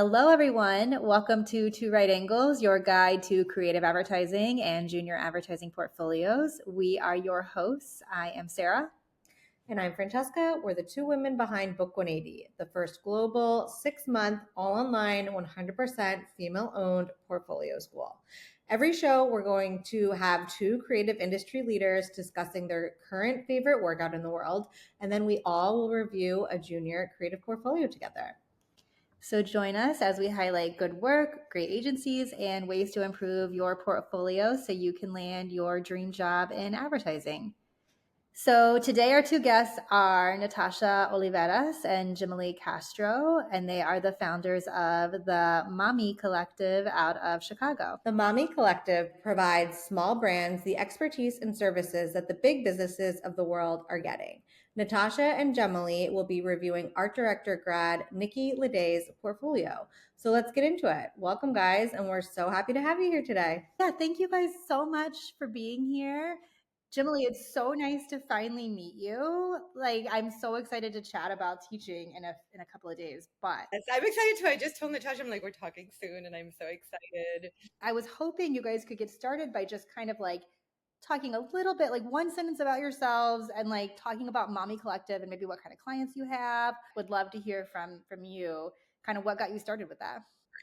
Hello, everyone. Welcome to 2RightAngles, your guide to creative advertising and junior advertising portfolios. We are your hosts. I am Sarah. And I'm Francesca. We're the two women behind Book 180, the first global 6-month, all online, 100% female owned portfolio school. Every show, we're going to have two creative industry leaders discussing their current favorite workout in the world. And then we all will review a junior creative portfolio together. So join us as we highlight good work, great agencies, and ways to improve your portfolio so you can land your dream job in advertising. So today our two guests are Natasha Oliveras and Jemilly Castro, and they are the founders of the MAMi Collective out of Chicago. The MAMi Collective provides small brands the expertise and services that the big businesses of the world are getting. Natasha and Jemilly will be reviewing art director grad Nikki Ledee's portfolio. So let's get into it. Welcome, guys, and we're so happy to have you here today. Yeah, thank you guys so much for being here. Jemilly, it's so nice to finally meet you. Like, I'm so excited to chat about teaching in a couple of days. But Yes, I'm excited too. I just told Natasha, I'm like, we're talking soon, and I'm so excited. I was hoping you guys could get started by just kind of like talking a little bit, like one sentence about yourselves and like talking about MAMi Collective and maybe what kind of clients you have. Would love to hear from you, kind of what got you started with that.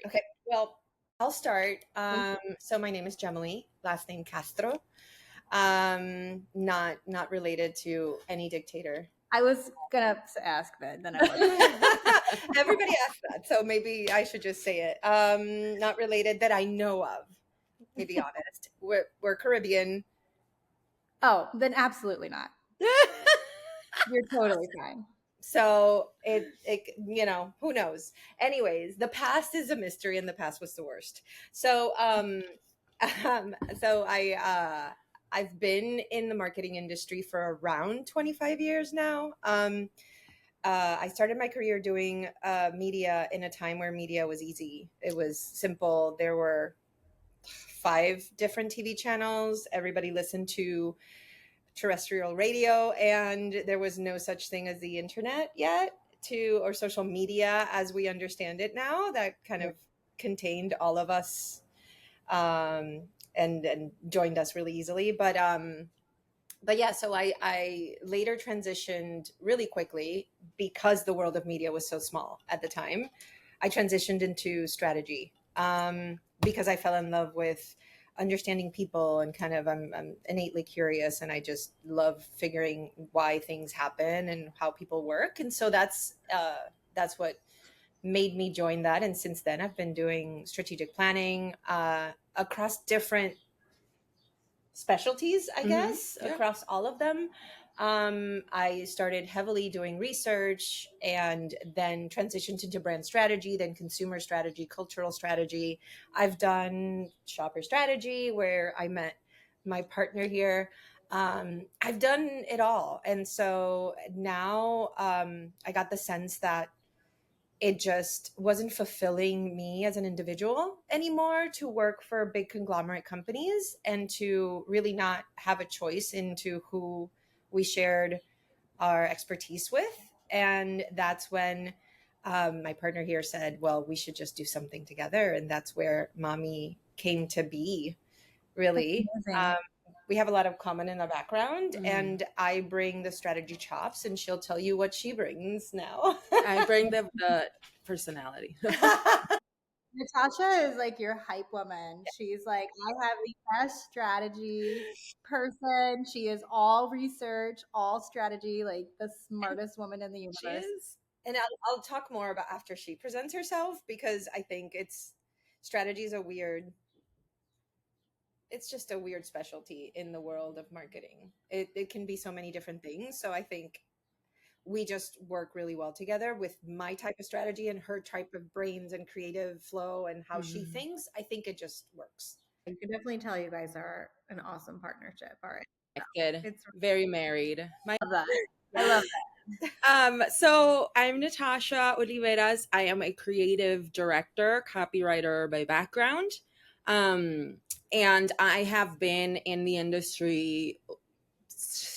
Okay, well, I'll start. So my name is Jemilly, last name Castro. Not related to any dictator. I was gonna ask that, then I was. Everybody asks that, so maybe I should just say it. Not related that I know of. To be honest, we're Caribbean. Oh, then absolutely not. You're totally fine. So it who knows. Anyways, the past is a mystery, and the past was the worst. So so I've been in the marketing industry for around 25 years now. I started my career doing media in a time where media was easy. It was simple. There were 5 different TV channels. Everybody listened to terrestrial radio, and there was no such thing as the internet yet, or social media as we understand it now, that kind of contained all of us and joined us really easily. But yeah, so I later transitioned really quickly because the world of media was so small at the time. I transitioned into strategy because I fell in love with understanding people, and kind of I'm innately curious, and I just love figuring why things happen and how people work. And so that's what made me join that. And since then I've been doing strategic planning across different specialties, I guess, across all of them. I started heavily doing research, and then transitioned into brand strategy, then consumer strategy, cultural strategy. I've done shopper strategy, where I met my partner here. I've done it all. And so now I got the sense that it just wasn't fulfilling me as an individual anymore to work for big conglomerate companies and to really not have a choice into who we shared our expertise with. And that's when my partner here said, well, we should just do something together. And that's where MAMi came to be, really. We have a lot of common in the background, and I bring the strategy chops, and she'll tell you what she brings now. I bring the personality. Natasha is like your hype woman. She's like, I have the best strategy person. She is all research, all strategy, like the smartest woman in the universe. She is. And I'll talk more about after she presents herself, because I think strategy is it's just a weird specialty in the world of marketing. It can be so many different things. So I think we just work really well together with my type of strategy and her type of brains and creative flow and how she thinks. I think it just works. You can definitely tell you guys are an awesome partnership. All right. It's very married. I love that. So I'm Natasha Oliveras. I am a creative director, copywriter by background. And I have been in the industry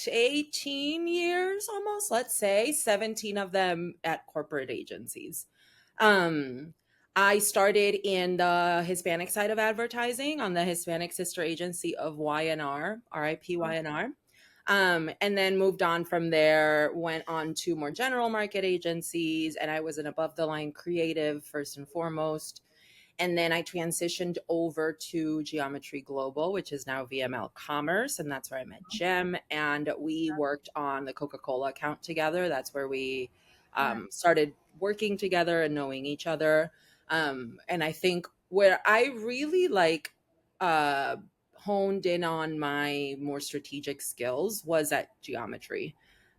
18 years almost, let's say 17 of them at corporate agencies. I started in the Hispanic side of advertising on the Hispanic sister agency of YNR, RIP YNR. And then moved on from there, went on to more general market agencies, and I was an above the line creative first and foremost. And then I transitioned over to Geometry Global, which is now VML Commerce. And that's where I met Jem. And we worked on the Coca-Cola account together. That's where we started working together and knowing each other. And I think where I really honed in on my more strategic skills was at Geometry.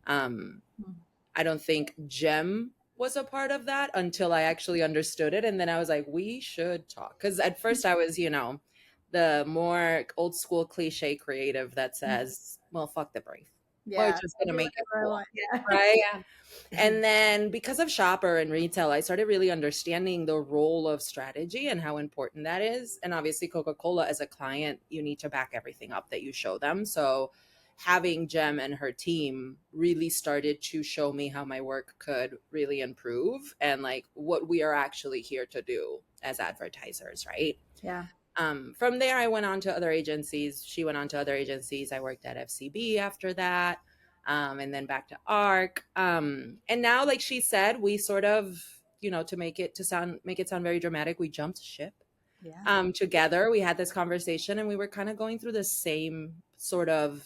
I don't think Jem was a part of that until I actually understood it. And then I was like, we should talk. Because at first I was, the more old school cliche creative that says, well, fuck the brief. We're just going to make it cool. Right? Yeah. And then because of Shopper and retail, I started really understanding the role of strategy and how important that is. And obviously Coca-Cola as a client, you need to back everything up that you show them. So having Jem and her team really started to show me how my work could really improve and like what we are actually here to do as advertisers, right? Yeah. From there, I went on to other agencies. She went on to other agencies. I worked at FCB after that, and then back to ARC. And now, like she said, we sort of, to make it sound very dramatic, we jumped ship. Yeah. Together. We had this conversation, and we were kind of going through the same sort of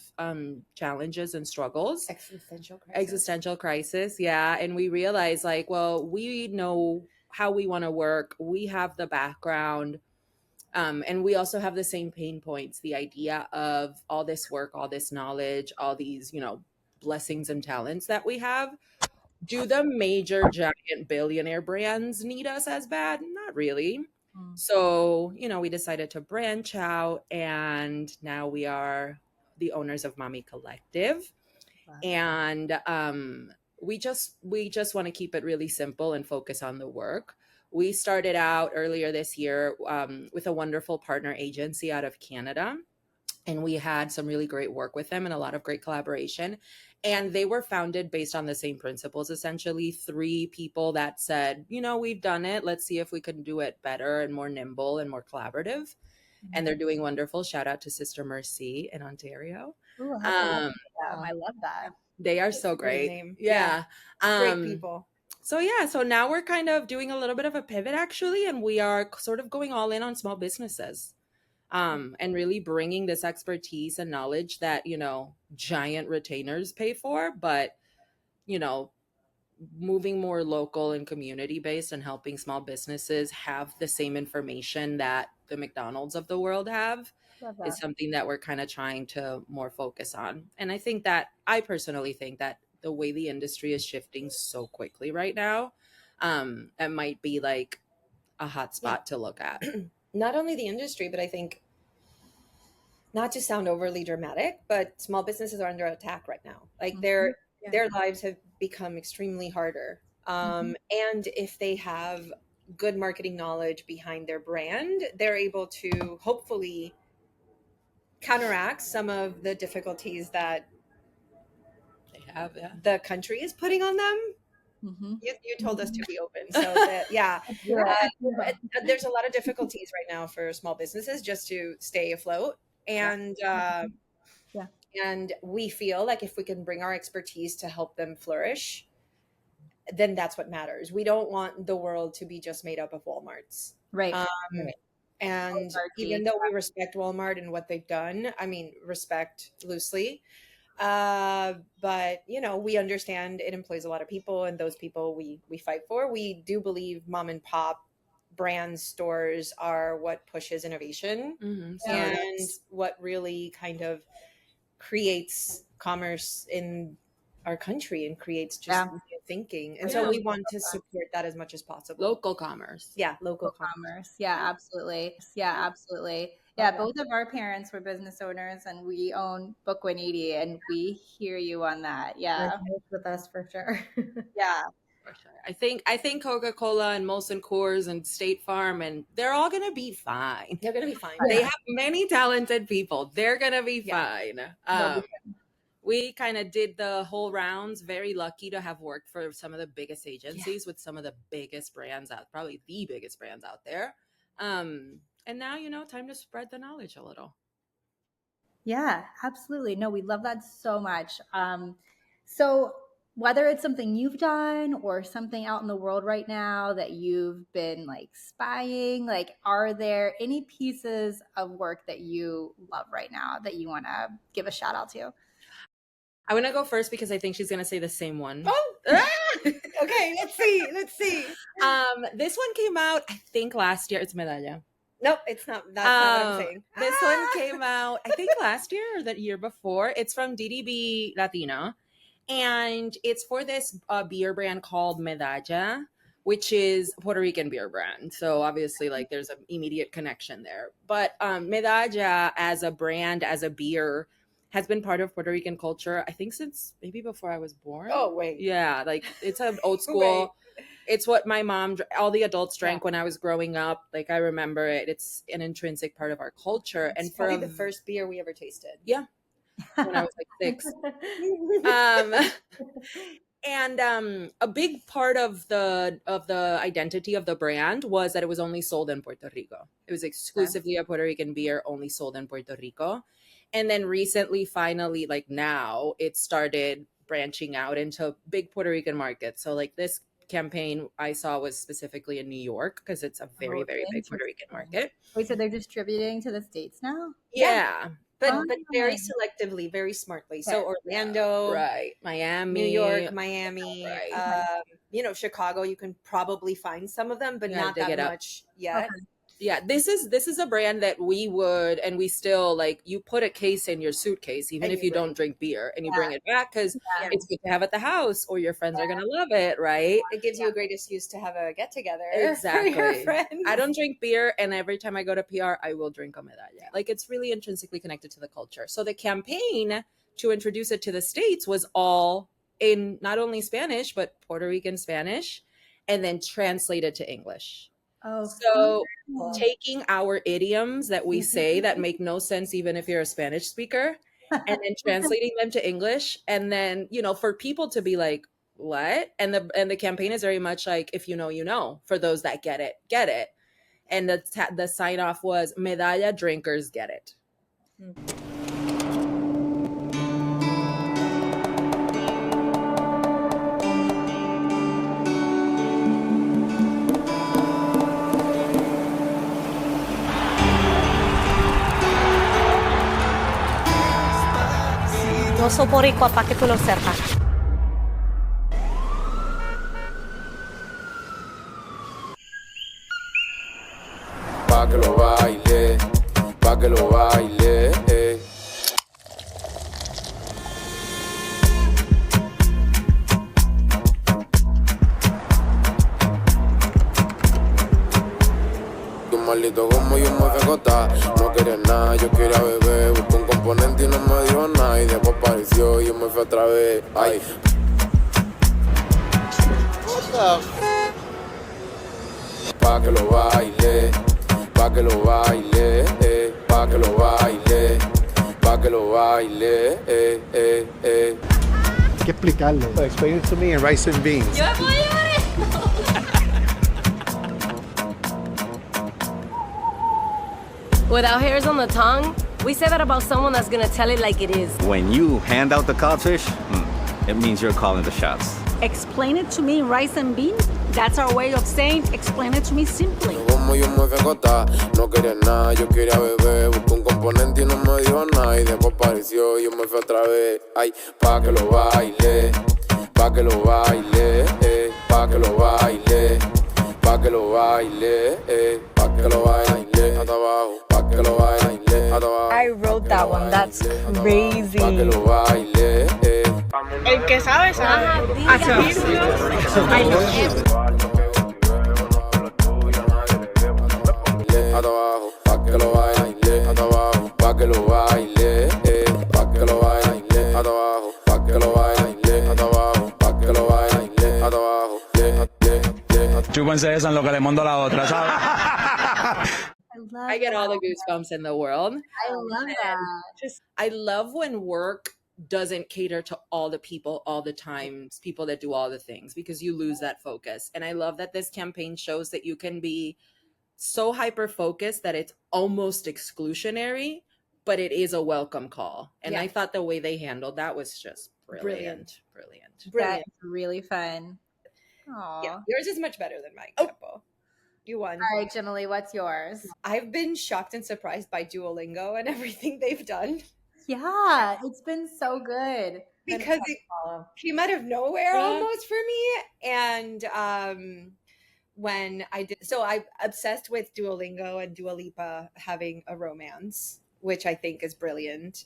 challenges and struggles. Existential crisis, yeah. And we realized, like, well, we know how we want to work. We have the background. And we also have the same pain points, the idea of all this work, all this knowledge, all these, blessings and talents that we have. Do the major giant billionaire brands need us as bad? Not really. So, we decided to branch out, and now we are the owners of MAMi Collective. Wow. And we just want to keep it really simple and focus on the work. We started out earlier this year with a wonderful partner agency out of Canada, and we had some really great work with them and a lot of great collaboration. And they were founded based on the same principles, essentially 3 people that said, we've done it. Let's see if we can do it better and more nimble and more collaborative. Mm-hmm. And they're doing wonderful. Shout out to Sister Mercy in Ontario. Ooh, I love that. They are so great. Name. Yeah. Great people. So now we're kind of doing a little bit of a pivot actually, and we are sort of going all in on small businesses. And really bringing this expertise and knowledge that, giant retainers pay for, but, moving more local and community based and helping small businesses have the same information that the McDonald's of the world have is something that we're kind of trying to more focus on. And I personally think that the way the industry is shifting so quickly right now, it might be like a hot spot to look at. Not only the industry, but I think, not to sound overly dramatic, but small businesses are under attack right now. Like their lives have become extremely harder. And if they have good marketing knowledge behind their brand, they're able to hopefully counteract some of the difficulties that they have, the country is putting on them. Mm-hmm. You told us to be open. So there's a lot of difficulties right now for small businesses just to stay afloat. And and we feel like if we can bring our expertise to help them flourish, then that's what matters. We don't want the world to be just made up of Walmarts. Right. And even though we respect Walmart and what they've done, respect loosely, but we understand it employs a lot of people, and those people we fight for. We do believe mom and pop brand stores are what pushes innovation and what really kind of creates commerce in our country and creates just new thinking. And so we want to support that as much as possible. Local commerce. Yeah, local commerce. Yeah, absolutely. Yeah, absolutely. Yeah, both of our parents were business owners, and we own Book 180, and we hear you on that. Yeah, with us for sure. Yeah, for sure. I think Coca-Cola and Molson Coors and State Farm, and they're all gonna be fine. They're gonna be fine. They have many talented people. They're gonna be fine. we kind of did the whole rounds. Very lucky to have worked for some of the biggest agencies with some of the biggest brands out, probably the biggest brands out there. And now, time to spread the knowledge a little. Yeah, absolutely. No, we love that so much. So whether it's something you've done or something out in the world right now that you've been like spying, like, are there any pieces of work that you love right now that you want to give a shout out to? I want to go first because I think she's going to say the same one. Oh, okay. Let's see. This one came out, I think last year. It's Medalla. Nope, it's not. That's not what I'm saying. This one came out, I think last year or the year before. It's from DDB Latina, and it's for this beer brand called Medalla, which is a Puerto Rican beer brand. So obviously, like, there's an immediate connection there. But Medalla as a brand, as a beer, has been part of Puerto Rican culture, I think, since maybe before I was born. Oh, wait. Yeah, like, it's an old school. It's what my mom, all the adults drank when I was growing up. Like, I remember it. It's an intrinsic part of our culture. It's probably the first beer we ever tasted. Yeah. When I was like 6. And a big part of the identity of the brand was that it was only sold in Puerto Rico. It was exclusively a Puerto Rican beer, only sold in Puerto Rico. And then recently, finally, like now, it started branching out into big Puerto Rican markets. So like this campaign I saw was specifically in New York because it's a very, very big Puerto Rican market. Wait, so they're distributing to the States now? Yeah. But very selectively, very smartly. So Orlando, right, Miami, New York, Miami, right. Chicago. You can probably find some of them, but not that much yet. Okay. Yeah, this is a brand that we would, and we still, like, you put a case in your suitcase, even if you don't drink beer, and you bring it back because it's good to have at the house, or your friends are going to love it, right? It gives you a great excuse to have a get-together. Exactly. For your friends. I don't drink beer, and every time I go to PR, I will drink a medalla. Like, it's really intrinsically connected to the culture. So the campaign to introduce it to the States was all in not only Spanish, but Puerto Rican Spanish, and then translated to English. Oh, so taking our idioms that we say that make no sense even if you're a Spanish speaker, and then translating them to English, and then for people to be like, what? And the campaign is very much like, if you know, for those that get it. And the sign off was, Medalla drinkers get it. No soy boricua, para que tú lo sepas. Pa' que lo baile, pa' que lo baile. Un maldito como yo me fecota. No quería nada, yo quería beber. Busqué un componente y no me dijo nada. Y después apareció y yo me fui otra vez. Ay. Pa' que lo baile, pa' que lo baile, pa' que lo baile, pa' que lo baile, Hay que explicarlo. Explain it to me in rice and beans. Yo voy a llorar. Without hairs on the tongue, we say that about someone that's gonna tell it like it is. When you hand out the codfish, it means you're calling the shots. Explain it to me in rice and beans. That's our way of saying, explain it to me simply. Como yo me fecota, no quería nada, yo quería beber. Busqué un componente y no me dijo nada. Y después apareció y yo me fui otra vez. Ay, pa' que lo baile, pa' que lo baile, pa' que lo baile, pa' que lo baile, pa' que lo baile, hasta abajo, pa' que lo baile, hasta abajo. I wrote that one. That's crazy. Pa' que lo baile, El que sabe, sabe. Así hasta abajo, pa' que lo baile, hasta abajo, pa' que lo baile, pa' que lo baile, hasta abajo, pa' que lo baile, hasta abajo, pa' que lo baile, hasta abajo. Chúpense esa en lo que le mando la otra, ¿sabes? I get all the goosebumps in the world. I love that. I love when work doesn't cater to all the people all the times, people that do all the things, because you lose that focus. And I love that this campaign shows that you can be so hyper focused that it's almost exclusionary, but it is a welcome call. And I thought the way they handled that was just brilliant. That's really fun. Aww. Yeah, yours is much better than mine, Capo. You won. All right, Jemilly, what's yours? I've been shocked and surprised by Duolingo and everything they've done. Yeah, it's been so good. Because it came out of nowhere almost for me. And when I did, so I'm obsessed with Duolingo and Dua Lipa having a romance, which I think is brilliant.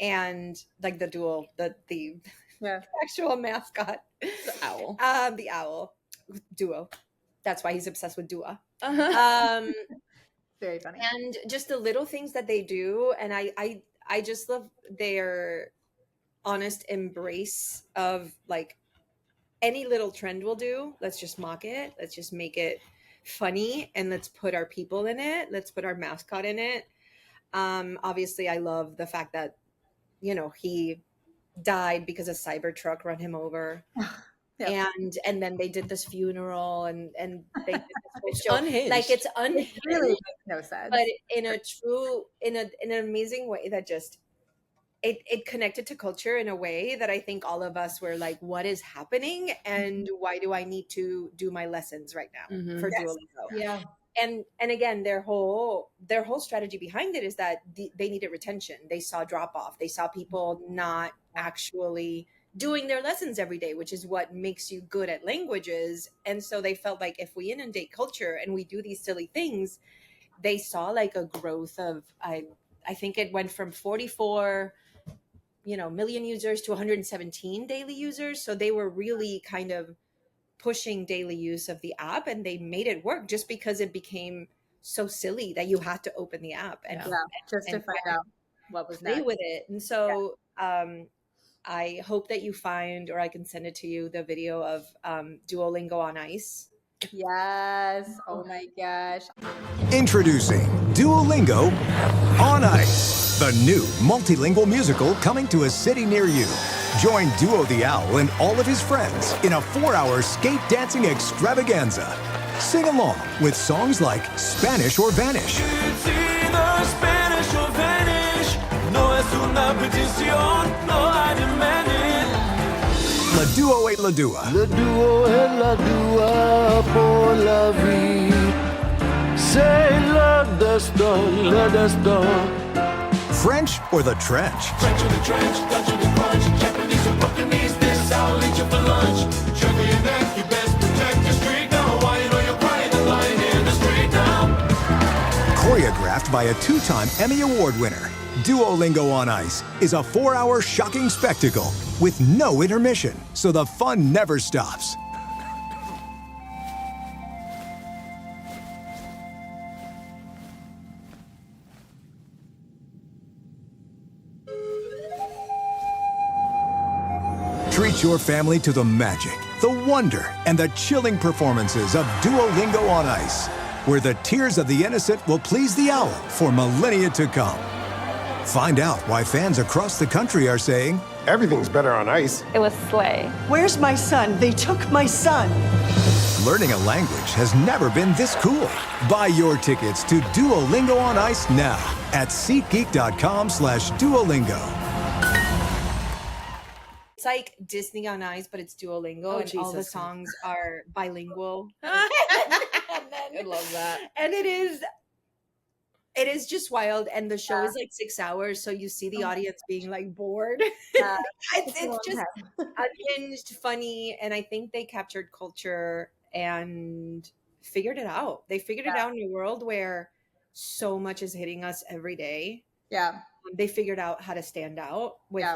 And like the actual mascot, the owl, Duo. That's why he's obsessed with Dua. Very funny. And just the little things that they do, and I just love their honest embrace of like any little trend will do. Let's just mock it. Let's just make it funny, and let's put our people in it. Let's put our mascot in it. Obviously, I love the fact that he died because a Cybertruck run him over. Yep. And then they did this funeral and they did this show. Unhinged. Like it's unhinged. It really makes no sense. But in an amazing way that just it connected to culture in a way that I think all of us were like, what is happening and why do I need to do my lessons right now for Duolingo? Yeah. And again, their whole strategy behind it is that they needed retention. They saw drop off. They saw people not actually doing their lessons every day, which is what makes you good at languages. And so they felt like if we inundate culture and we do these silly things, they saw like a growth of, I think it went from 44, million users to 117 daily users. So they were really kind of pushing daily use of the app, and they made it work just because it became so silly that you had to open the app and just to find out what was play with it. And so, I hope that you find, or I can send it to you, the video of Duolingo on Ice. Yes. Oh my gosh. Introducing Duolingo on Ice, the new multilingual musical coming to a city near you. Join Duo the Owl and all of his friends in a 4-hour skate dancing extravaganza. Sing along with songs like Spanish or Vanish. It's either Spanish or Vanish. No es una petición, no I demand it. La Duo et la Dua. Le duo et la dua pour la vie. C'est le destin, le destin. French or the trench? French or the trench, Dutch or the crunch, Japanese or Buccanese, this I'll eat you for lunch. Juggle your neck, you best protect your streak now. Hawaiian or you're crying the line in the street now. Choreographed by a 2-time Emmy Award winner, Duolingo on Ice is a 4-hour shocking spectacle with no intermission, so the fun never stops. Treat your family to the magic, the wonder, and the chilling performances of Duolingo on Ice, where the tears of the innocent will please the owl for millennia to come. Find out why fans across the country are saying, everything's better on ice. It was slay. Where's my son? They took my son. Learning a language has never been this cool. Buy your tickets to Duolingo on Ice now at SeatGeek.com/Duolingo. It's like Disney on Ice, but it's Duolingo, and all the songs are bilingual. I love that. And it is just wild, and the show is like 6 hours, so you see the audience being like bored. It's just unhinged, funny, and I think they captured culture and figured it out. They figured it out in a world where so much is hitting us every day. Yeah. They figured out how to stand out with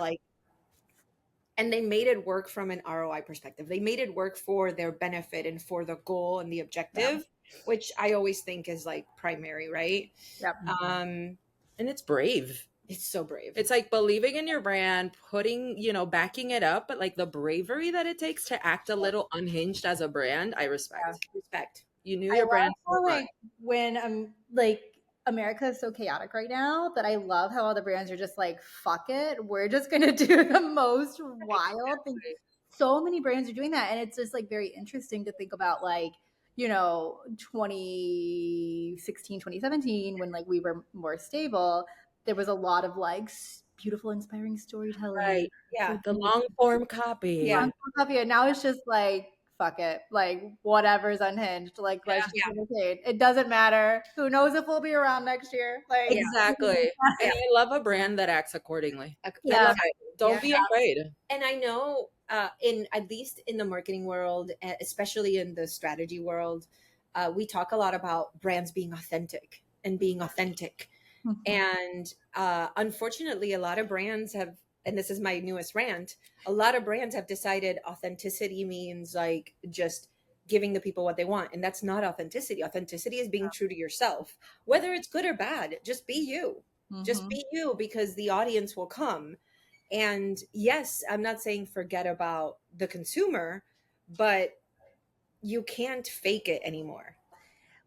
and they made it work from an ROI perspective. They made it work for their benefit and for the goal and the objective, which I always think is like primary, right? Yep. And it's brave. It's so brave. It's like believing in your brand, putting, backing it up, but like the bravery that it takes to act a little unhinged as a brand, I respect. Respect. You knew your brand. Like when I'm like America is so chaotic right now that I love how all the brands are just like, fuck it. We're just going to do the most wild things. So many brands are doing that. And it's just like very interesting to think about, like, 2016, 2017, when like we were more stable, there was a lot of like beautiful, inspiring storytelling. Right. Yeah. The long form copy. Long form copy. And now it's just like, fuck it. Like whatever's unhinged. Like let's just entertain. It doesn't matter. Who knows if we'll be around next year? Like Exactly. And I love a brand that acts accordingly. Yeah. I love it. Don't be afraid. And I know in at least in the marketing world, especially in the strategy world, we talk a lot about brands being authentic and being authentic. And unfortunately, a lot of brands have, and this is my newest rant, a lot of brands have decided authenticity means like just giving the people what they want. And that's not authenticity. Authenticity is being true to yourself, whether it's good or bad. Just be you. Just be you, because the audience will come. And yes, I'm not saying forget about the consumer, but you can't fake it anymore.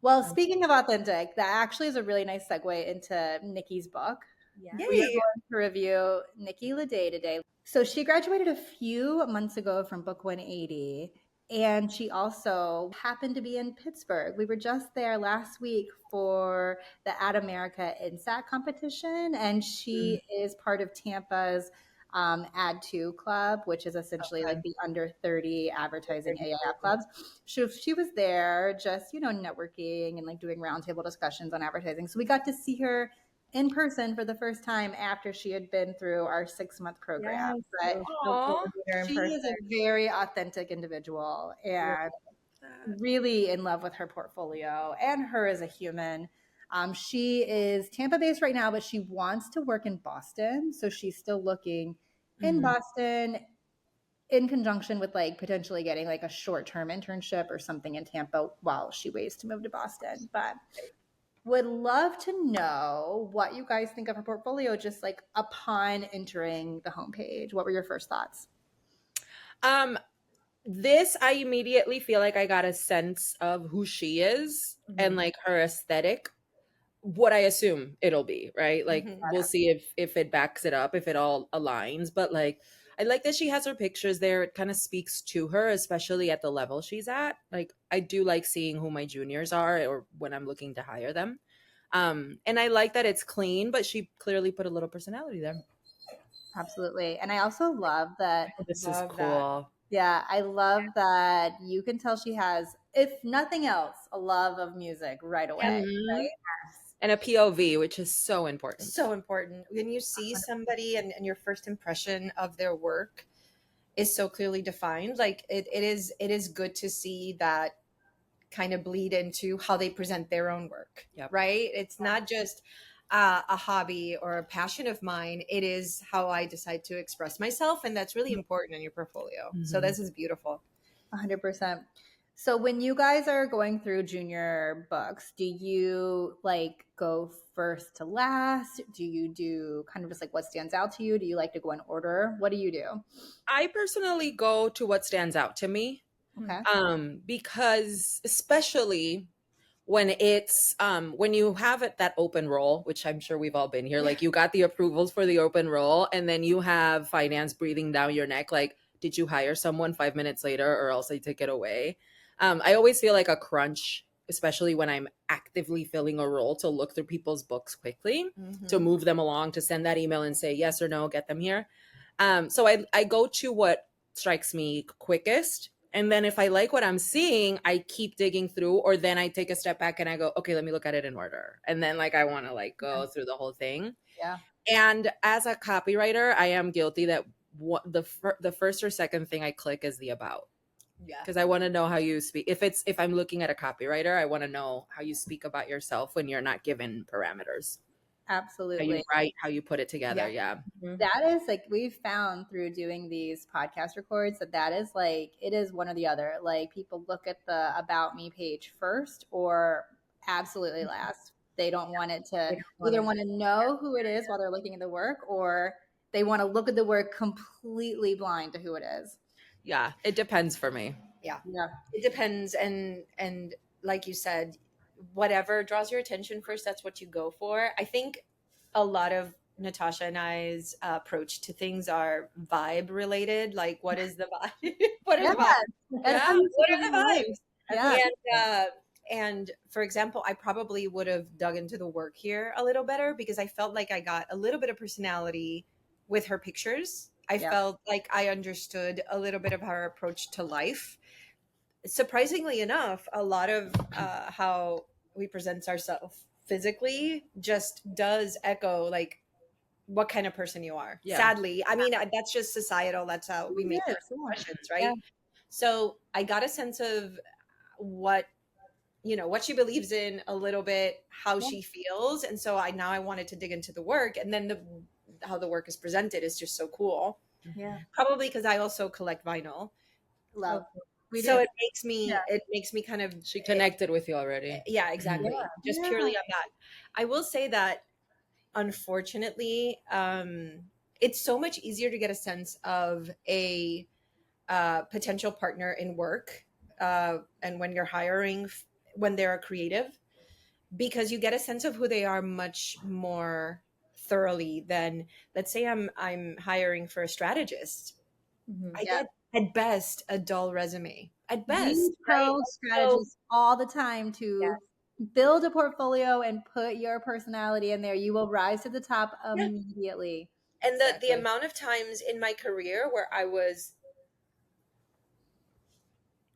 Well, speaking of authentic, that actually is a really nice segue into Nikki's book. We are going to review Nikki Ledee today. So she graduated a few months ago from Book 180, and she also happened to be in Pittsburgh. We were just there last week for the Ad America INSAT competition, and she is part of Tampa's Ad 2 Club, which is essentially like the under 30 advertising AIF clubs. She was there just, networking and like doing roundtable discussions on advertising. So we got to see her in person for the first time after she had been through our 6-month program. But she is a very authentic individual and really in love with her portfolio and her as a human. She is Tampa based right now, but she wants to work in Boston. So she's still looking in Boston in conjunction with like potentially getting like a short-term internship or something in Tampa while she waits to move to Boston. But would love to know what you guys think of her portfolio just like upon entering the homepage. What were your first thoughts? This, I immediately feel like I got a sense of who she is and like her aesthetic, what I assume it'll be, right? Like we'll see if it backs it up, if it all aligns. But like, I like that she has her pictures there. It kind of speaks to her, especially at the level she's at. Like, I do like seeing who my juniors are or when I'm looking to hire them. And I like that it's clean, but she clearly put a little personality there. Absolutely. And I also love that. This is cool. Yeah, I love that you can tell she has, if nothing else, a love of music right away. Right? And a POV, which is so important. So important. When you see somebody and your first impression of their work is so clearly defined, like it is good to see that kind of bleed into how they present their own work, right? It's not just a hobby or a passion of mine. It is how I decide to express myself. And that's really important in your portfolio. So this is beautiful. 100%. So when you guys are going through junior books, do you like go first to last? Do you do kind of just like what stands out to you? Do you like to go in order? What do you do? I personally go to what stands out to me. Okay. Because especially when it's when you have that open role, which I'm sure we've all been here, like you got the approvals for the open role and then you have finance breathing down your neck, like, did you hire someone 5 minutes later or else they take it away? I always feel like a crunch, especially when I'm actively filling a role, to look through people's books quickly, to move them along, to send that email and say yes or no, get them here. So I go to what strikes me quickest. And then if I like what I'm seeing, I keep digging through, or then I take a step back and I go, okay, let me look at it in order. And then like, I want to like go through the whole thing. Yeah. And as a copywriter, I am guilty that the first or second thing I click is the about. Yeah. Because I want to know how you speak. If I'm looking at a copywriter, I want to know how you speak about yourself when you're not given parameters. Absolutely. How you write, how you put it together. Yeah. That is like, we've found through doing these podcast records that is like, it is one or the other. Like people look at the About Me page first or absolutely last. They don't want it to either want to know who it is while they're looking at the work, or they want to look at the work completely blind to who it is. Yeah. It depends for me. Yeah. It depends. And like you said, whatever draws your attention first, that's what you go for. I think a lot of Natasha and I's approach to things are vibe related. Like, what is the vibe? What are the vibes? That's how you What feel are the in life. vibes? Yeah. And for example, I probably would have dug into the work here a little better because I felt like I got a little bit of personality with her pictures. I felt like I understood a little bit of her approach to life. Surprisingly enough, a lot of how we present ourselves physically just does echo like what kind of person you are. Yeah. Sadly, I mean, that's just societal. That's how we make first impressions, right? So I got a sense of what what she believes in a little bit, how she feels, and so I wanted to dig into the work, and then how the work is presented is just so cool. Yeah, probably because I also collect vinyl. Love. So it makes me kind of She connected with you already. yeah, exactly. Just purely on that. I will say that unfortunately, it's so much easier to get a sense of a potential partner in work, and when you're hiring, when they're a creative, because you get a sense of who they are much more thoroughly than, let's say, I'm hiring for a strategist. I get at best a dull resume. At best, We tell strategists all the time to build a portfolio and put your personality in there. You will rise to the top immediately. And the amount of times in my career where I was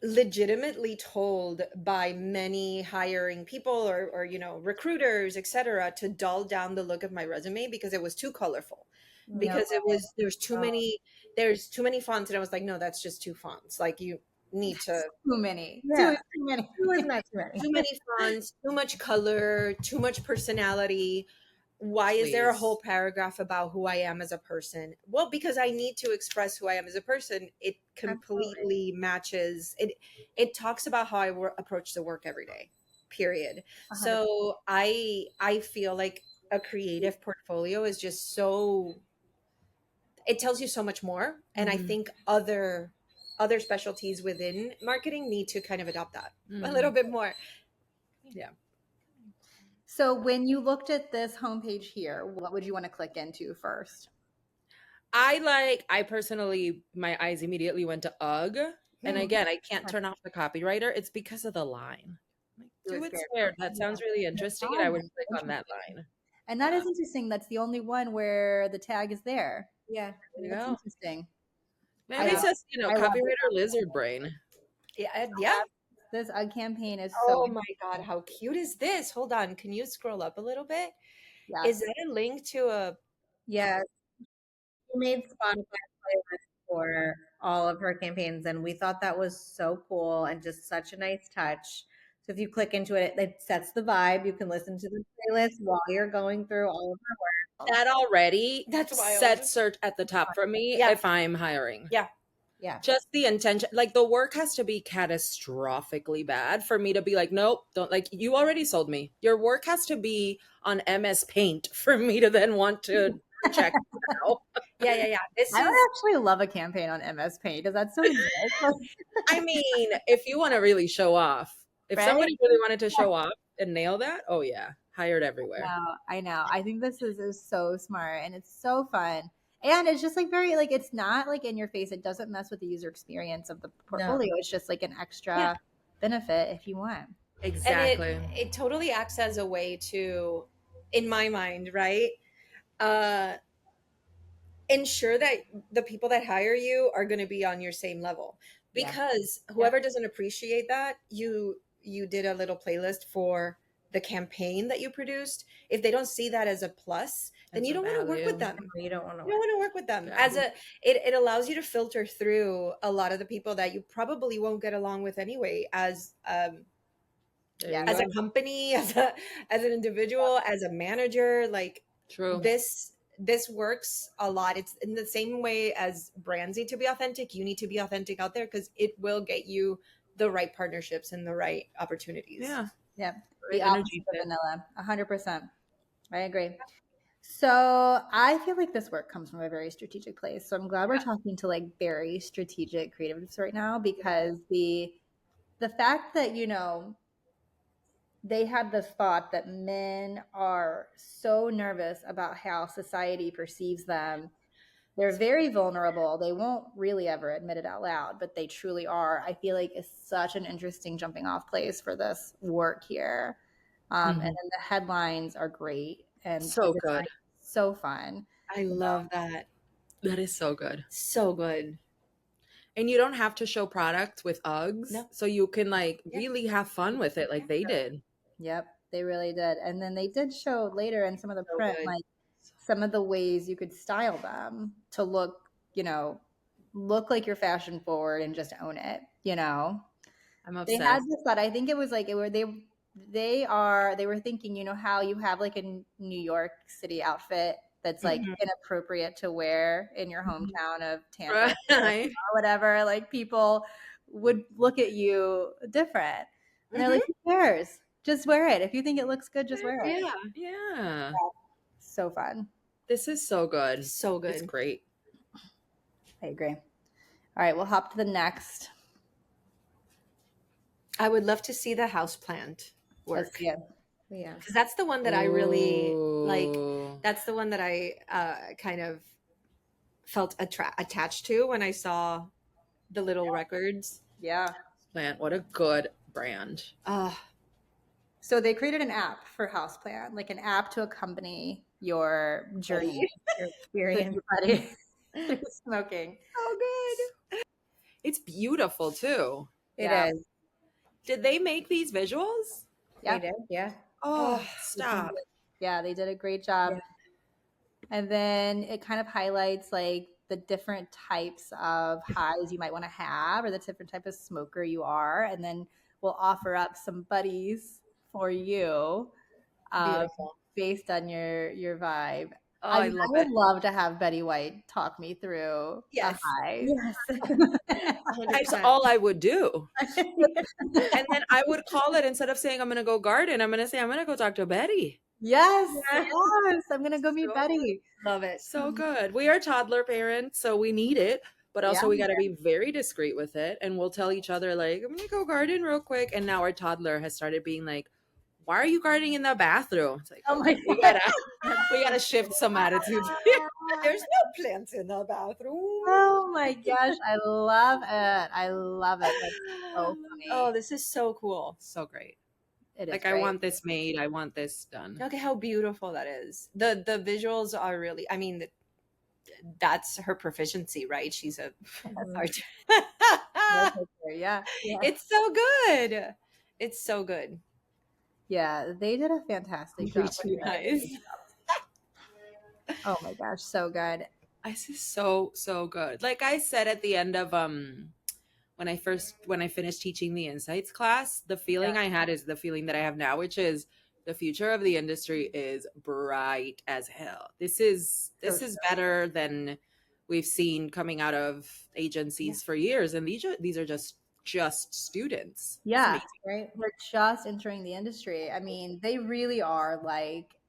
legitimately told by many hiring people or recruiters, etc., to dull down the look of my resume because it was too colorful, because there's too many fonts, and I was like, no, that's just 2 fonts. Like, you need to too many. Yeah. Too many. too many fonts, too much color, too much personality. Why is there a whole paragraph about who I am as a person? Well, because I need to express who I am as a person. It completely matches it. It talks about how I approach the work every day, period. 100%. So I feel like a creative portfolio is just so, it tells you so much more. And I think other specialties within marketing need to kind of adopt that a little bit more. Yeah. So when you looked at this homepage here, what would you want to click into first? I personally, my eyes immediately went to UGG. And again, I can't turn off the copywriter. It's because of the line. Like, do it squared. That sounds really interesting. And I would click on that line. And that is interesting. That's the only one where the tag is there. Yeah. That's interesting. Maybe it says, copywriter lizard brain. Yeah. This UGG campaign is so my God, how cute is this? Hold on. Can you scroll up a little bit? Yeah. Is that a link to a Yes. We made Spotify playlists for all of her campaigns, and we thought that was so cool and just such a nice touch. So if you click into it, it sets the vibe. You can listen to the playlist while you're going through all of her work. That already That's wild. sets search at the top for me if I'm hiring. Yeah. Yeah. Just the intention, like the work has to be catastrophically bad for me to be like, nope, don't, like, you already sold me. Your work has to be on MS Paint for me to then want to check it out. Yeah. I would actually love a campaign on MS Paint. Does that so exist? I mean, if you want to really show off, if somebody really wanted to show off and nail that, oh yeah, hired everywhere. I know. I think this is so smart and it's so fun. And it's just like very, like, it's not like in your face. It doesn't mess with the user experience of the portfolio. No. It's just like an extra benefit if you want. Exactly. And it totally acts as a way to, in my mind, right? Ensure that the people that hire you are going to be on your same level, because whoever doesn't appreciate that, you did a little playlist for the campaign that you produced. If they don't see that as a plus, then you don't want to work with them. You don't want to work with them. As it allows you to filter through a lot of the people that you probably won't get along with anyway, as a company, as an individual, as a manager. Like, true. This works a lot. It's in the same way as brands need to be authentic. You need to be authentic out there, because it will get you the right partnerships and the right opportunities. Yeah. The opposite of vanilla. 100%. I agree. So I feel like this work comes from a very strategic place. So I'm glad we're talking to like very strategic creatives right now, because the fact that, they had this thought that men are so nervous about how society perceives them. They're very vulnerable. They won't really ever admit it out loud, but they truly are. I feel like it's such an interesting jumping off place for this work here. And then the headlines are great and So the design good. is so fun. I love that. That is so good. So good. And you don't have to show product with Uggs. No. So you can like really have fun with it like they did. Yep, they really did. And then they did show later in some of the So print, good. like some of the ways you could style them to look, look like you're fashion forward and just own it, I'm They obsessed. had this thought. I think it was like they were thinking, how you have like a New York City outfit that's like inappropriate to wear in your hometown of Tampa Right. or whatever. Like people would look at you different. And they're like, who cares? Just wear it. If you think it looks good, just wear it. Yeah. So fun. This is so good. So good. It's great. I agree. All right, we'll hop to the next. I would love to see the houseplant work. Let's see it. Yeah. Because that's the one that I really like. Ooh. That's the one that I kind of felt attached to when I saw the little records. Yeah. Plant, what a good brand. So they created an app for Houseplant, like an app to accompany your journey, your experience through smoking. Oh, good. It's beautiful too. It is. Did they make these visuals? Yeah. They did. Yeah. Oh, stop. Yeah, they did a great job. Yeah. And then it kind of highlights like the different types of highs you might want to have or the different type of smoker you are. And then we'll offer up some buddies for you based on your vibe. Oh, I I love would it. love to have Betty White talk me through a high. Yes. That's all I would do. And then I would call it, instead of saying I'm going to go garden, I'm going to say I'm going to go talk to Betty. Yes. I'm going to go meet Betty. Love it. So good. We are toddler parents, so we need it. But also we got to be very discreet with it. And we'll tell each other like, I'm going to go garden real quick. And now our toddler has started being like, why are you gardening in the bathroom? It's like, oh my God. We gotta shift some attitudes. There's no plants in the bathroom. Oh my gosh, I love it. I love it. That's so funny. Oh, this is so cool. So great. It is Like, great. I want this made. I want this done. Look at how beautiful that is. The visuals are really, I mean, that's her proficiency, right? She's a art. Yeah. It's so good. It's so good. Yeah, they did a fantastic job. Really nice. Oh my gosh, so good. This is so good. Like I said at the end of when I finished teaching the insights class, the feeling I had is the feeling that I have now, which is the future of the industry is bright as hell. This is better than we've seen coming out of agencies for years, and these are just students. Yeah, right. They're just entering the industry. I mean, they really are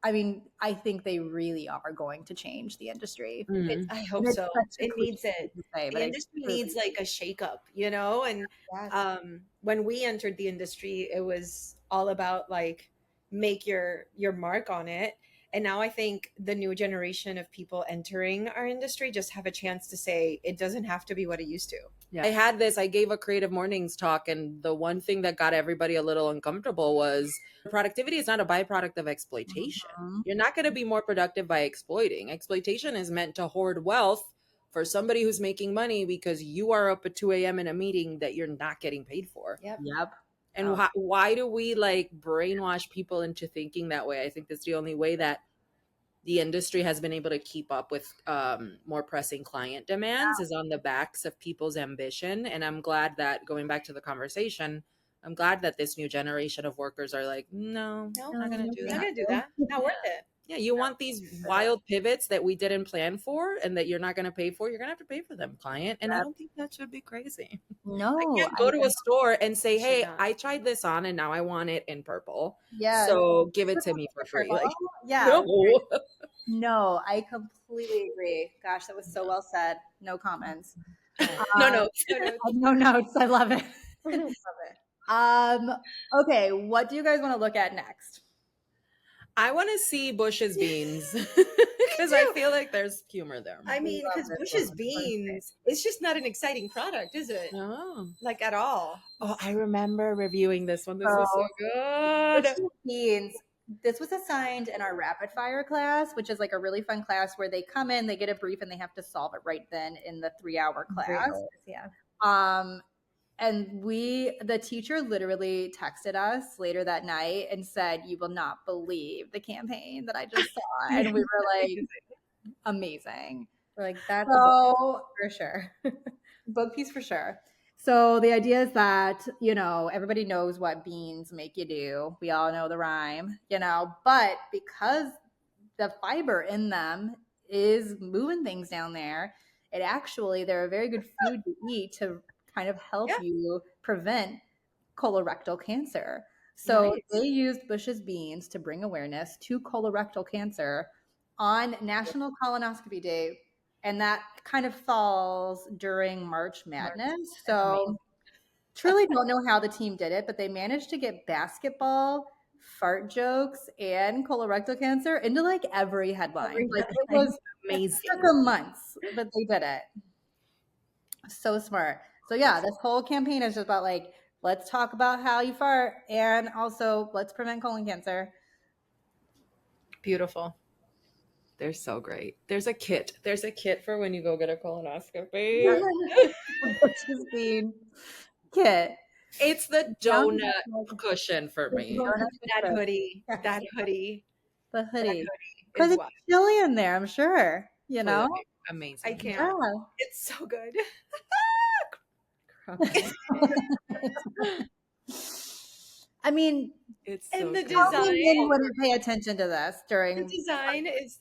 I think they really are going to change the industry. I hope so. It needs it. The industry needs like a shakeup, And when we entered the industry, it was all about like make your mark on it. And now I think the new generation of people entering our industry just have a chance to say it doesn't have to be what it used to. Yeah. I gave a creative mornings talk, and the one thing that got everybody a little uncomfortable was productivity is not a byproduct of exploitation. You're not going to be more productive by exploiting. Exploitation is meant to hoard wealth for somebody who's making money because you are up at 2 a.m. in a meeting that you're not getting paid for. Yep. And why do we like brainwash people into thinking that way? I think that's the only way that the industry has been able to keep up with more pressing client demands is on the backs of people's ambition. And I'm glad that, going back to the conversation, I'm glad that this new generation of workers are like, no, not going to do that. Not going to do that. Not worth it. Yeah, you want these wild pivots that we didn't plan for and that you're not going to pay for, you're going to have to pay for them, client. And I don't think that should be crazy. No. I can't go to a store and say, hey, I tried this on and now I want it in purple. Yeah. So give it to me for free. Like, yeah. no. No, I completely agree. Gosh, that was so well said. No comments. No notes. No notes. I love it. Okay, what do you guys want to look at next? I want to see Bush's beans because I feel like there's humor there. I mean, because Bush's beans, it's just not an exciting product, is it? No. Like at all. Oh, I remember reviewing this one. This was so good. Bush's beans. This was assigned in our rapid fire class, which is like a really fun class where they come in, they get a brief, and they have to solve it right then in the 3-hour class. Yeah. And the teacher literally texted us later that night and said, "You will not believe the campaign that I just saw." And we were like, amazing. We're like, that's a book for sure. Book piece for sure. So the idea is that, everybody knows what beans make you do. We all know the rhyme, but because the fiber in them is moving things down there, they're a very good food to eat to kind of help you prevent colorectal cancer. So they used Bush's beans to bring awareness to colorectal cancer on National Colonoscopy Day. And that kind of falls during March Madness. So truly don't know how the team did it, but they managed to get basketball, fart jokes, and colorectal cancer into like every headline. Like it was amazing. It took them months, but they did it. So smart. So yeah, this whole campaign is just about like, let's talk about how you fart and also let's prevent colon cancer. Beautiful. They're so great. There's a kit. There's a kit for when you go get a colonoscopy. Bush's bean kit. It's the donut cushion for me. That hoodie. That hoodie. The hoodie. Because it's chilly in there, I'm sure. Amazing. I can't. Yeah. It's so good. I mean, it's and so the good. design wouldn't pay attention to this during. The design is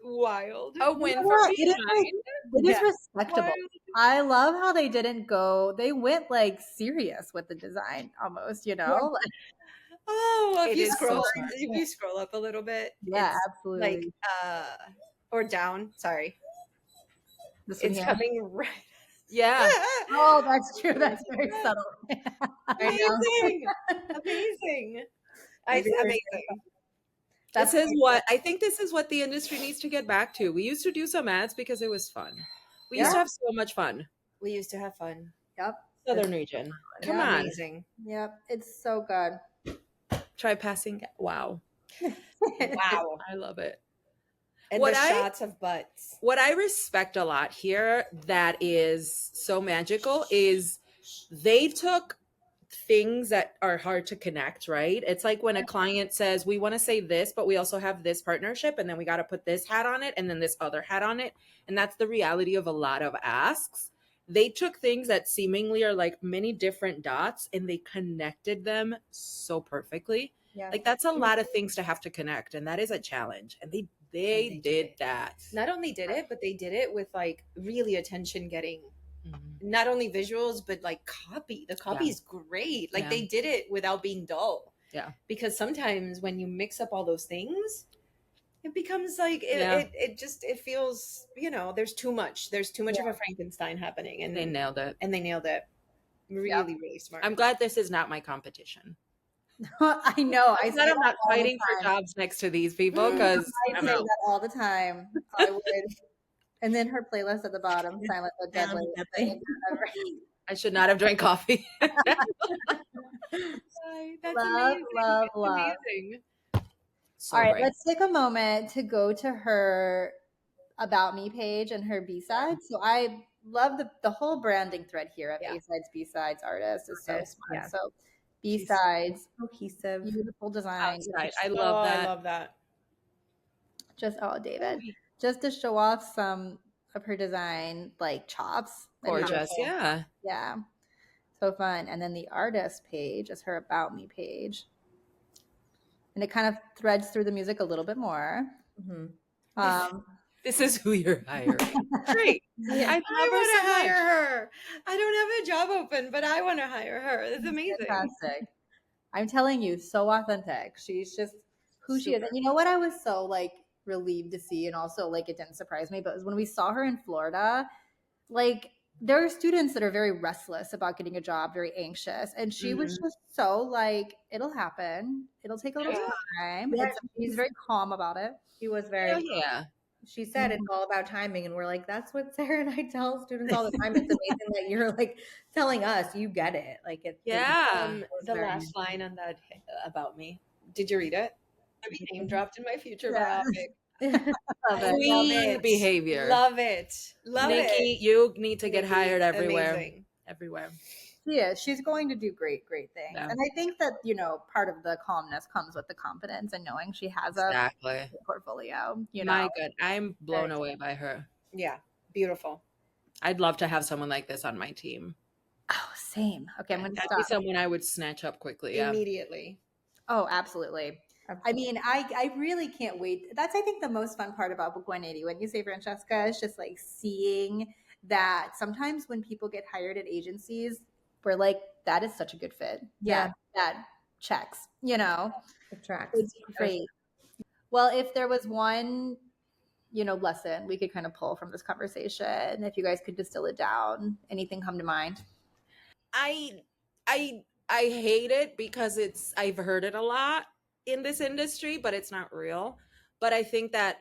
wild. A win for me. It is respectable. Wild. I love how they didn't go. They went like serious with the design, almost. Like, if you scroll up a little bit, yeah, absolutely. Like or down. Sorry, it's coming right. Yeah. Oh, that's true. That's very subtle. Amazing. Amazing. This is what I think. This is what the industry needs to get back to. We used to do some ads because it was fun. We used to have so much fun. We used to have fun. Yep. Southern region. Come on. Amazing. Yep. It's so good. Try passing. Wow. Wow. I love it. And the shots of butts. What I respect a lot here that is so magical is they took things that are hard to connect, right? It's like when a client says, we want to say this, but we also have this partnership, and then we got to put this hat on it and then this other hat on it. And that's the reality of a lot of asks. They took things that seemingly are like many different dots and they connected them so perfectly. Yeah. Like that's a lot of things to have to connect, and that is a challenge. And they did that. Not only did it, but they did it with like really attention getting, not only visuals, but like copy. The copy is great. Like they did it without being dull. Yeah. Because sometimes when you mix up all those things, it becomes like, it feels, there's too much. There's too much of a Frankenstein happening. And they nailed it. Really, really smart. I'm glad this is not my competition. I know. I'm not fighting for jobs next to these people because I say that all the time. I would. And then her playlist at the bottom, Silent but Deadly. I should not have drank coffee. That's love. Amazing. So all right, great. Let's take a moment to go to her About Me page and her B-sides. So I love the whole branding thread here of A-sides, B-sides, artist is so smart. Yeah. So B-sides, cohesive, beautiful design. I love that. I love that. David. Just to show off some of her design, like chops. Gorgeous, yeah. Yeah. So fun. And then the artist page is her About Me page. And it kind of threads through the music a little bit more. Mm-hmm. This is who you're hiring. Great. I want to hire her. I don't have a job open, but I want to hire her. It's amazing. Fantastic. I'm telling you, so authentic. She's just who she is. And you know what I was so like relieved to see, and also like it didn't surprise me, but it was when we saw her in Florida, like there are students that are very restless about getting a job, very anxious. And she was just so like, it'll happen. It'll take a little time. Yeah, She's very calm about it. She was very yeah. She said it's all about timing, and we're like, that's what Sarah and I tell students all the time. It's amazing that you're like telling us you get it. Like it's The last line on that about me. Did you read it? I be name dropped in my future biopic. Queen behavior. Love it. Love Nikki, it. you need to get Nikki, hired everywhere. amazing. Everywhere. Yeah, she's going to do great things. Yeah. And I think that, you know, part of the calmness comes with the confidence and knowing she has a portfolio. You know, My God, I'm blown away by her. Yeah, beautiful. I'd love to have someone like this on my team. Oh, same. Okay, I'm going to That'd stop. be someone I would snatch up quickly. Yeah. Immediately. Oh, absolutely. I mean, I really can't wait. That's, I think, the most fun part about Book 180. When you say Francesca, it's just like seeing that sometimes when people get hired at agencies, we're like, that is such a good fit. Yeah. That checks, you know. It tracks. It's great. Well, if there was one, you know, lesson we could kind of pull from this conversation, if you guys could distill it down, anything come to mind? I hate it because I've heard it a lot in this industry, but it's not real. But I think that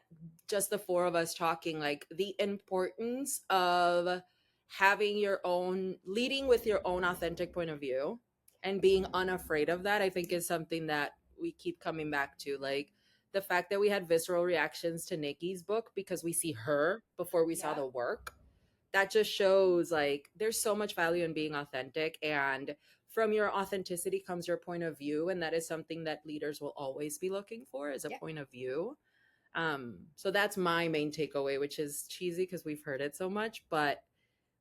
just the four of us talking, like the importance of having leading with your own authentic point of view and being unafraid of that, I think is something that we keep coming back to. Like the fact that we had visceral reactions to Nikki's book because we see her before we saw the work. That just shows like there's so much value in being authentic, and from your authenticity comes your point of view, and that is something that leaders will always be looking for, is a point of view. So that's my main takeaway, which is cheesy because we've heard it so much, but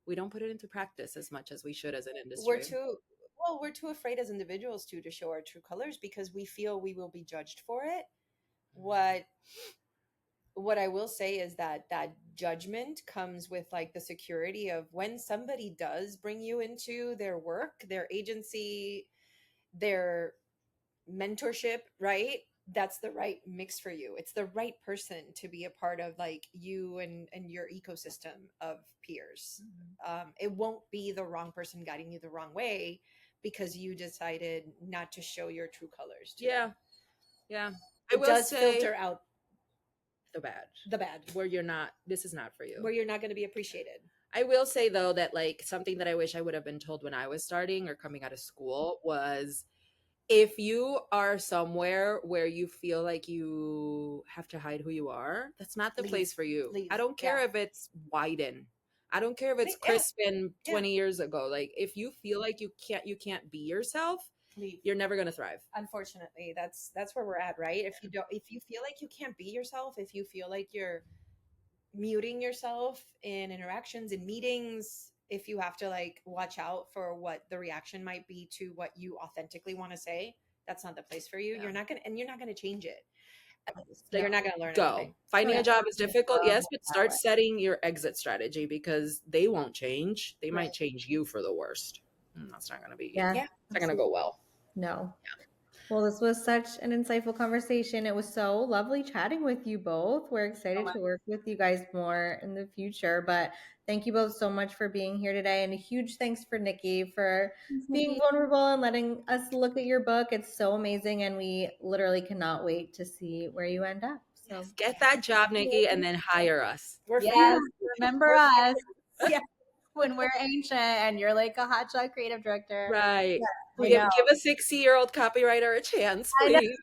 we don't put it into practice as much as we should as an industry. We're too afraid as individuals to show our true colors because we feel we will be judged for it. What I will say is that judgment comes with like the security of when somebody does bring you into their work, their agency, their mentorship, right? That's the right mix for you. It's the right person to be a part of like you and your ecosystem of peers. It won't be the wrong person guiding you the wrong way because you decided not to show your true colors. Yeah. It does filter out the bad where you're not, this is not for you, where you're not going to be appreciated. I will say though that like something that I wish I would have been told when I was starting or coming out of school was, if you are somewhere where you feel like you have to hide who you are, that's not the place for you. I don't care if it's Wyden. I don't care if it's Crispin 20 years ago. Like if you feel like you can't be yourself, you're never going to thrive. Unfortunately, that's where we're at, right? If you feel like you can't be yourself, if you feel like you're muting yourself in interactions, in meetings, if you have to like watch out for what the reaction might be to what you authentically want to say, that's not the place for you. You're not going to change it. You're not going to learn anything. Finding a job is difficult, yes, but start setting your exit strategy because they won't change. They might change you for the worst. That's not going to be, it's not going to go well. No. Well, this was such an insightful conversation. It was so lovely chatting with you both. We're excited to work with you guys more in the future, but thank you both so much for being here today. And a huge thanks for Nikki for being vulnerable and letting us look at your book. It's so amazing. And we literally cannot wait to see where you end up. So get that job, Nikki, and then hire us. Remember us. When we're ancient and you're like a hotshot creative director. Right. Give a 60-year-old copywriter a chance, please.